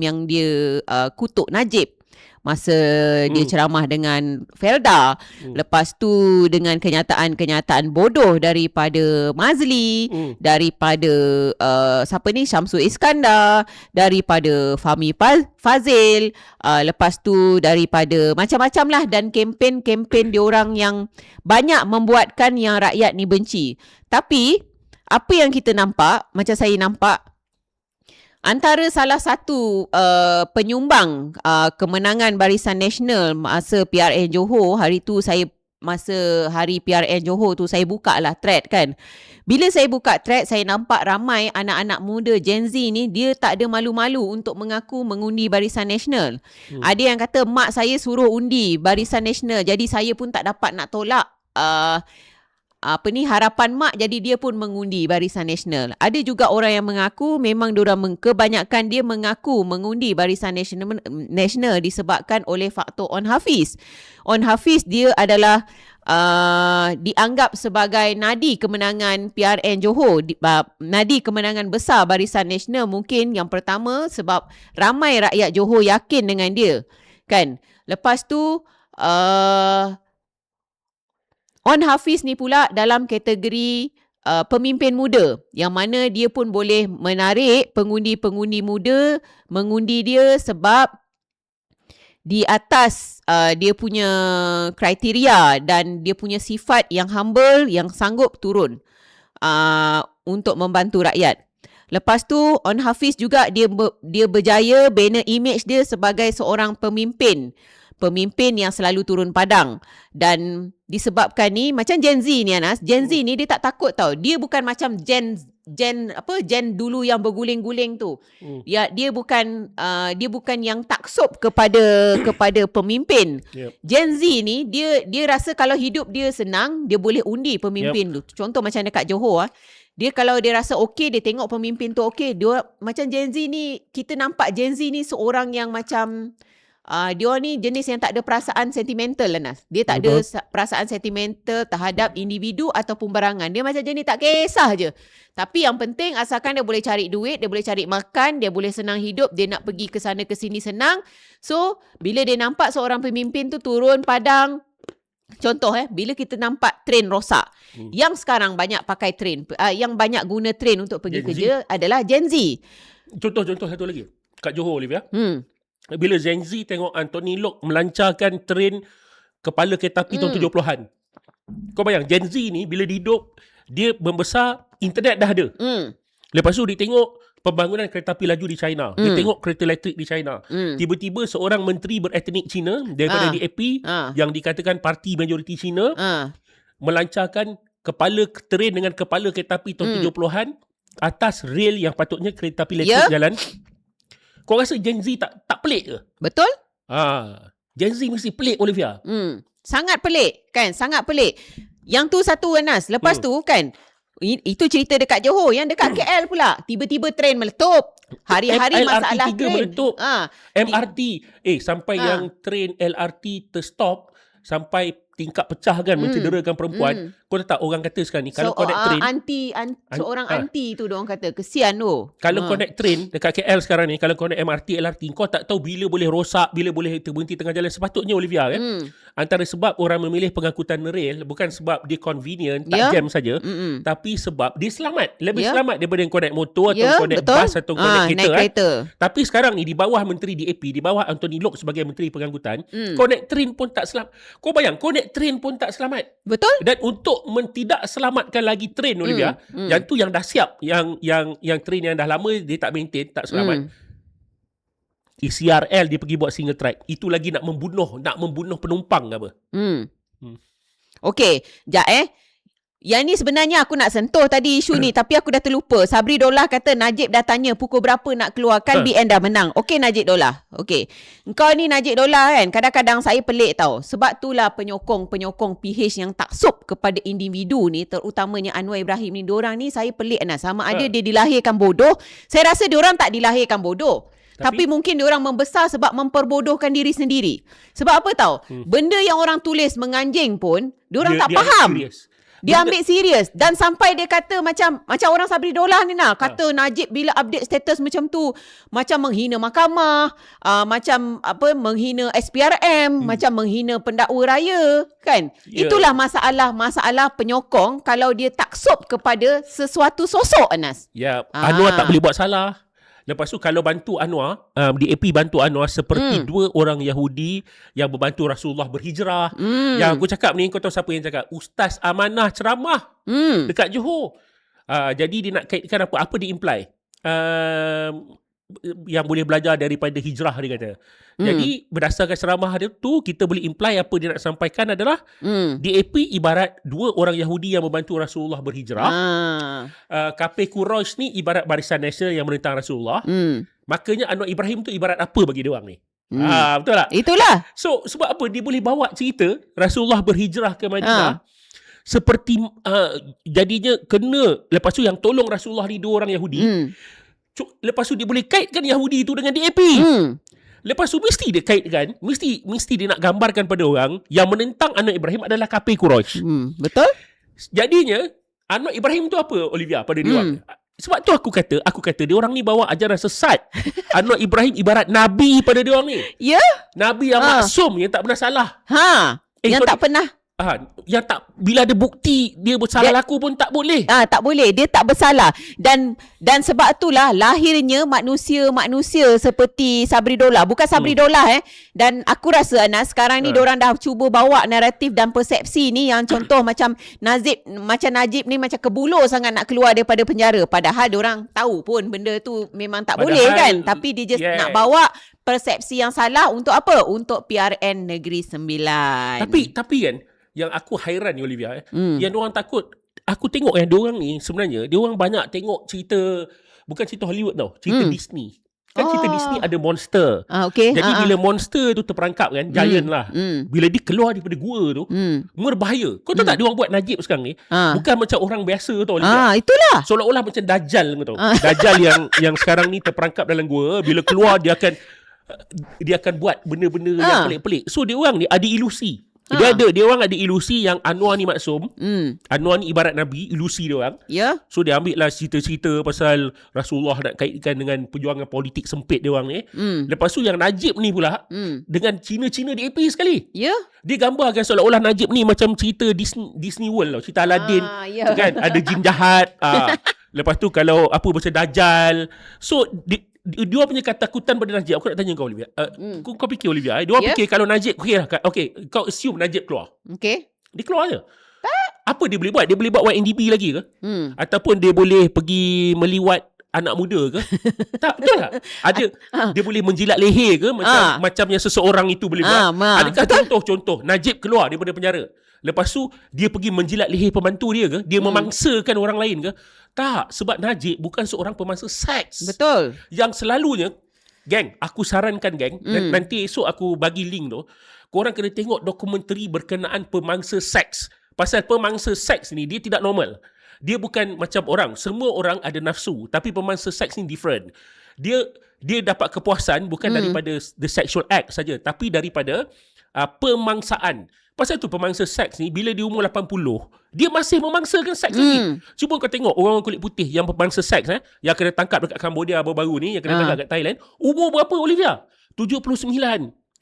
yang dia kutuk Najib masa dia ceramah dengan Felda. Lepas tu dengan kenyataan-kenyataan bodoh daripada Mazli, daripada siapa ni, Syamsul Iskandar, daripada Fahmi Fazil, lepas tu daripada macam-macam lah, dan kempen-kempen diorang yang banyak membuatkan yang rakyat ni benci. Tapi apa yang kita nampak, macam saya nampak, antara salah satu penyumbang kemenangan Barisan Nasional masa PRN Johor, hari tu masa hari PRN Johor tu saya buka lah thread kan. Bila saya buka thread, saya nampak ramai anak-anak muda Gen Z ni, dia tak ada malu-malu untuk mengaku mengundi Barisan Nasional. Ada yang kata mak saya suruh undi Barisan Nasional, jadi saya pun tak dapat nak tolak harapan mak, jadi dia pun mengundi Barisan Nasional. Ada juga orang yang mengaku memang kebanyakan dia mengaku mengundi Barisan Nasional disebabkan oleh faktor On Hafiz. On Hafiz dia adalah dianggap sebagai nadi kemenangan PRN Johor, nadi kemenangan besar Barisan Nasional. Mungkin yang pertama sebab ramai rakyat Johor yakin dengan dia kan. Lepas tu On Hafiz ni pula dalam kategori pemimpin muda, yang mana dia pun boleh menarik pengundi-pengundi muda mengundi dia sebab di atas dia punya kriteria dan dia punya sifat yang humble, yang sanggup turun untuk membantu rakyat. Lepas tu On Hafiz juga dia berjaya bina image dia sebagai seorang pemimpin yang selalu turun padang. Dan disebabkan ni, macam Gen Z ni Anas, Gen Z ni dia tak takut tau. Dia bukan macam Gen dulu yang berguling-guling tu. Dia bukan yang taksub kepada pemimpin. Gen Z ni dia rasa kalau hidup dia senang, dia boleh undi pemimpin tu. Contoh macam dekat Johor dia kalau dia rasa okey, dia tengok pemimpin tu okey, dia macam Gen Z ni, kita nampak Gen Z ni seorang yang macam dia ni jenis yang tak ada perasaan sentimental lah Nas. Dia tak ada perasaan sentimental terhadap individu ataupun barangan. Dia macam jenis tak kisah je. Tapi yang penting asalkan dia boleh cari duit, dia boleh cari makan, dia boleh senang hidup, dia nak pergi ke sana ke sini senang. So, bila dia nampak seorang pemimpin tu turun padang, contoh bila kita nampak train rosak, yang sekarang banyak pakai train, yang banyak guna train untuk pergi kerja adalah Gen Z. Contoh satu lagi kat Johor, Olivia. Bila Gen Z tengok Anthony Lok melancarkan train kepala kereta api tahun 70-an. Kau bayang, Gen Z ni bila dia membesar, internet dah ada. Lepas tu dia tengok pembangunan kereta api laju di China. Dia tengok kereta elektrik di China. Tiba-tiba seorang menteri beretnik Cina daripada DAP yang dikatakan parti majoriti Cina melancarkan train dengan kepala kereta api tahun 70-an atas rel yang patutnya kereta api elektrik jalan. Kau rasa Gen Z tak pelik ke? Betul? Gen Z mesti pelik, Olivia. Sangat pelik kan? Sangat pelik. Yang tu satu Anas. Lepas tu kan, itu cerita dekat Johor. Yang dekat KL pula, tiba-tiba train meletup. Hari-hari masalah LRT 3 train meletup. MRT sampai yang train LRT terstop, sampai tingkap pecah kan, mencederakan perempuan. Kau tahu tak orang kata sekarang ni, kalau connect train, seorang anti tu diorang kata kesian tu. Kalau connect train dekat KL sekarang ni, kalau connect MRT, LRT, kau tak tahu bila boleh rosak, bila boleh berhenti tengah jalan. Sepatutnya, Olivia, antara sebab orang memilih pengangkutan rel bukan sebab dia convenient, tak jam saja, tapi sebab dia selamat. Lebih selamat daripada yang connect motor atau connect bus atau connect kereta. Tapi sekarang ni di bawah Menteri DAP, di bawah Anthony Lok sebagai Menteri Pengangkutan, connect train pun tak selamat. Kau bayang, connect train pun tak selamat. Betul? Dan untuk tidak selamatkan lagi train, Olivia, yang tu yang dah siap, yang train yang dah lama dia tak maintain, tak selamat. ECRL dia pergi buat single track. Itu lagi nak membunuh penumpang ke apa? Okey, sekejap Yang ni sebenarnya aku nak sentuh tadi isu ni, tapi aku dah terlupa. Sabri Dollah kata Najib dah tanya pukul berapa nak keluarkan BN dah menang. Okey Najib Dollah. Okey. Engkau ni Najib Dollah kan, kadang-kadang saya pelik tau. Sebab itulah penyokong PH yang taksub kepada individu ni, terutamanya Anwar Ibrahim ni, diorang ni saya pelik sama ada dia dilahirkan bodoh. Saya rasa diorang tak dilahirkan bodoh. Tapi mungkin diorang membesar sebab memperbodohkan diri sendiri. Sebab apa tau? Benda yang orang tulis menganjing pun diorang tak faham. Dia ambil serius. Dan sampai dia kata macam orang Sabridollah ni nak kata Najib bila update status macam tu macam menghina mahkamah, macam menghina SPRM, macam menghina pendakwa raya kan. Itulah masalah penyokong kalau dia taksub kepada sesuatu sosok, Anas. Ya, Anwar tak boleh buat salah. Lepas tu kalau bantu Anwar, DAP bantu Anwar seperti dua orang Yahudi yang membantu Rasulullah berhijrah. Yang aku cakap ni, kau tahu siapa yang cakap? Ustaz Amanah ceramah dekat Johor. Jadi dia nak kaitkan apa dia imply. Yang boleh belajar daripada hijrah, dia kata. Jadi berdasarkan ceramah dia tu, kita boleh imply apa dia nak sampaikan adalah DAP ibarat dua orang Yahudi yang membantu Rasulullah berhijrah. KP Quraisy ni ibarat Barisan Nasional yang menentang Rasulullah. Makanya Anwar Ibrahim tu ibarat apa bagi dia orang ni? Betul tak? Itulah. So sebab apa dia boleh bawa cerita Rasulullah berhijrah ke Madinah seperti jadinya kena, lepas tu yang tolong Rasulullah ni dua orang Yahudi. Lepas tu dia boleh kaitkan Yahudi tu dengan DAP. Lepas tu mesti dia kaitkan, mesti dia nak gambarkan pada orang yang menentang Anwar Ibrahim adalah KP Quraisy. Betul? Jadinya Anwar Ibrahim tu apa, Olivia, pada dia orang? Sebab tu aku kata dia orang ni bawa ajaran sesat. Anwar Ibrahim ibarat nabi pada dia orang ni. Ya? Nabi yang maksum, yang tak pernah salah. Yang tak pernah yang tak, bila ada bukti dia bersalah laku pun tak boleh. Tak boleh, dia tak bersalah. Dan sebab itulah lahirnya manusia seperti Sabridollah, bukan Sabridollah Dan aku rasa, Anas, sekarang ni diorang dah cuba bawa naratif dan persepsi ni yang contoh macam Najib ni macam kebulur sangat nak keluar daripada penjara, padahal diorang tahu pun benda tu memang tak boleh kan, tapi dia just nak bawa persepsi yang salah untuk apa? Untuk PRN Negeri Sembilan. Tapi kan yang aku hairan ni, Olivia, yang diorang takut, aku tengok yang diorang ni sebenarnya diorang banyak tengok cerita, bukan cerita Hollywood tau, cerita Disney. Kan cerita Disney ada monster. Jadi bila monster tu terperangkap kan, giant lah. Bila dia keluar daripada gua tu, berbahaya. Kau tahu tak diorang buat Najib sekarang ni? Bukan macam orang biasa tau. Itulah. Seolah-olah macam Dajjal, kau tahu. Dajjal yang sekarang ni terperangkap dalam gua, bila keluar dia akan buat benda-benda yang pelik-pelik. So dia orang ni ada ilusi. Dia orang ada ilusi yang Anwar ni maksum. Anwar ni ibarat Nabi, ilusi dia orang. So dia ambil lah cerita-cerita pasal Rasulullah nak kaitkan dengan perjuangan politik sempit dia orang ni. Lepas tu yang Najib ni pula dengan Cina-Cina DAP sekali. Dia gambarkan seolah-olah Najib ni macam cerita Disney World tau, cerita Aladdin. Kan ada jin jahat. Lepas tu kalau apa macam Dajjal. So dia punya ketakutan pada Najib. Aku nak tanya kau, Olivia. Kau fikir, Olivia, dia fikir kalau Najib, kau assume Najib keluar. Dia keluar je. Apa dia boleh buat? Dia boleh buat YNDB lagi ke? Ataupun dia boleh pergi meliwat anak muda ke? Tak, betul tak? Dia boleh menjilat leher ke? Macam yang seseorang itu boleh buat. Adakah contoh Najib keluar daripada penjara, lepas tu dia pergi menjilat leher pembantu dia ke? Dia memangsakan orang lain ke? Tak, sebab Najib bukan seorang pemangsa seks. Betul. Yang selalunya, geng, aku sarankan geng, nanti esok aku bagi link tu, korang kena tengok dokumentari berkenaan pemangsa seks. Pasal pemangsa seks ni, dia tidak normal. Dia bukan macam orang. Semua orang ada nafsu, tapi pemangsa seks ni different. Dia dapat kepuasan bukan daripada the sexual act saja, tapi daripada pemangsaan. Pasal tu pemangsa seks ni, bila dia umur 80, dia masih memangsakan seks lagi. Cuba kau tengok orang kulit putih yang pemangsa seks yang kena tangkap dekat Cambodia baru-baru ni, yang kena tangkap kat Thailand. Umur berapa, Olivia? 79.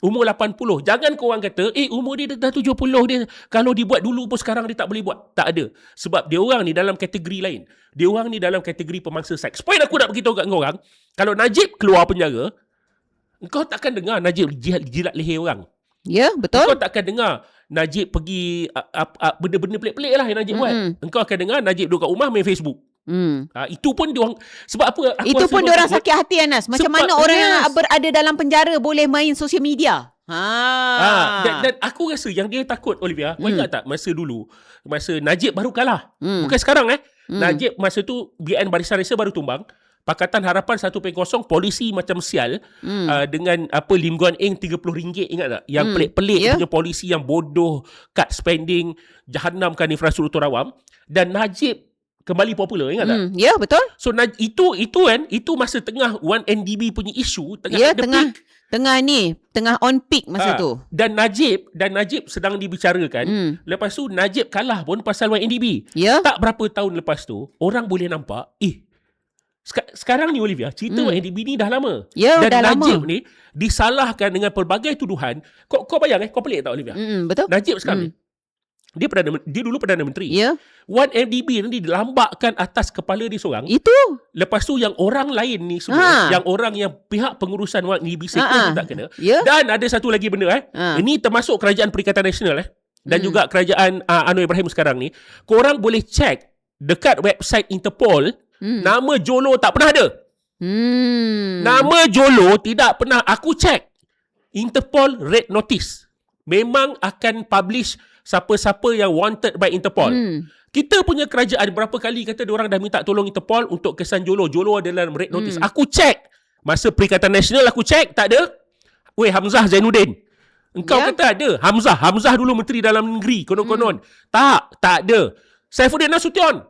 Umur 80. Jangan kau orang kata, umur dia dah 70 dia. Kalau dibuat dulu pun sekarang dia tak boleh buat. Tak ada. Sebab dia orang ni dalam kategori lain. Dia orang ni dalam kategori pemangsa seks. Poin aku nak beritahu kat kau orang, kalau Najib keluar penjara, kau takkan dengar Najib jilat leher orang. Ya, betul. Kau takkan dengar Najib pergi benda-benda pelik-pelik lah yang Najib buat. Engkau akan dengar Najib duduk kat rumah main Facebook. Itu pun diorang, sebab apa? Itu pun diorang sakit hati, Anas. Macam mana orang yang berada dalam penjara boleh main sosial media? Dan aku rasa yang dia takut, Olivia, kau ingat tak masa dulu, masa Najib baru kalah, bukan sekarang Najib masa tu BN Barisan Malaysia baru tumbang. Pakatan Harapan 1.0, polisi macam sial dengan Lim Guan Eng RM30, ingat tak? Yang pelik-pelik punya polisi yang bodoh, cut spending, jahanamkan infrastruktur awam. Dan Najib kembali popular, ingat tak? Ya, betul. So itu masa tengah 1MDB punya isu, tengah Ya, at the peak. tengah on peak masa tu. Dan Najib sedang dibicarakan. Lepas tu Najib kalah pun pasal 1MDB. Ya. Tak berapa tahun lepas tu, orang boleh nampak, sekarang ni Olivia, cerita 1MDB ni dah lama. Ya, dan dah Najib lama. ni disalahkan dengan pelbagai tuduhan. Kau bayang kau pelik tak Olivia? Betul. Najib sekarang ni, dia dulu Perdana Menteri. Ya. 1MDB ni dilambakkan atas kepala dia seorang. Itu. Lepas tu yang orang lain ni semua, yang orang yang pihak pengurusan 1MDB pun tak kena. Ya. Dan ada satu lagi benda ini termasuk Kerajaan Perikatan Nasional dan juga kerajaan Anwar Ibrahim sekarang ni. Korang boleh check dekat website Interpol, nama Jolo tak pernah ada. Nama Jolo tidak pernah. Aku check Interpol red notice. Memang akan publish siapa-siapa yang wanted by Interpol. Kita punya kerajaan berapa kali kata diorang dah minta tolong Interpol untuk kesan Jolo. Jolo adalah red notice. Aku check. Masa Perikatan Nasional aku check, tak ada. Weh, Hamzah Zainuddin. Engkau kata ada. Hamzah dulu Menteri Dalam Negeri. Konon-konon. Tak ada. Saifuddin Nasution.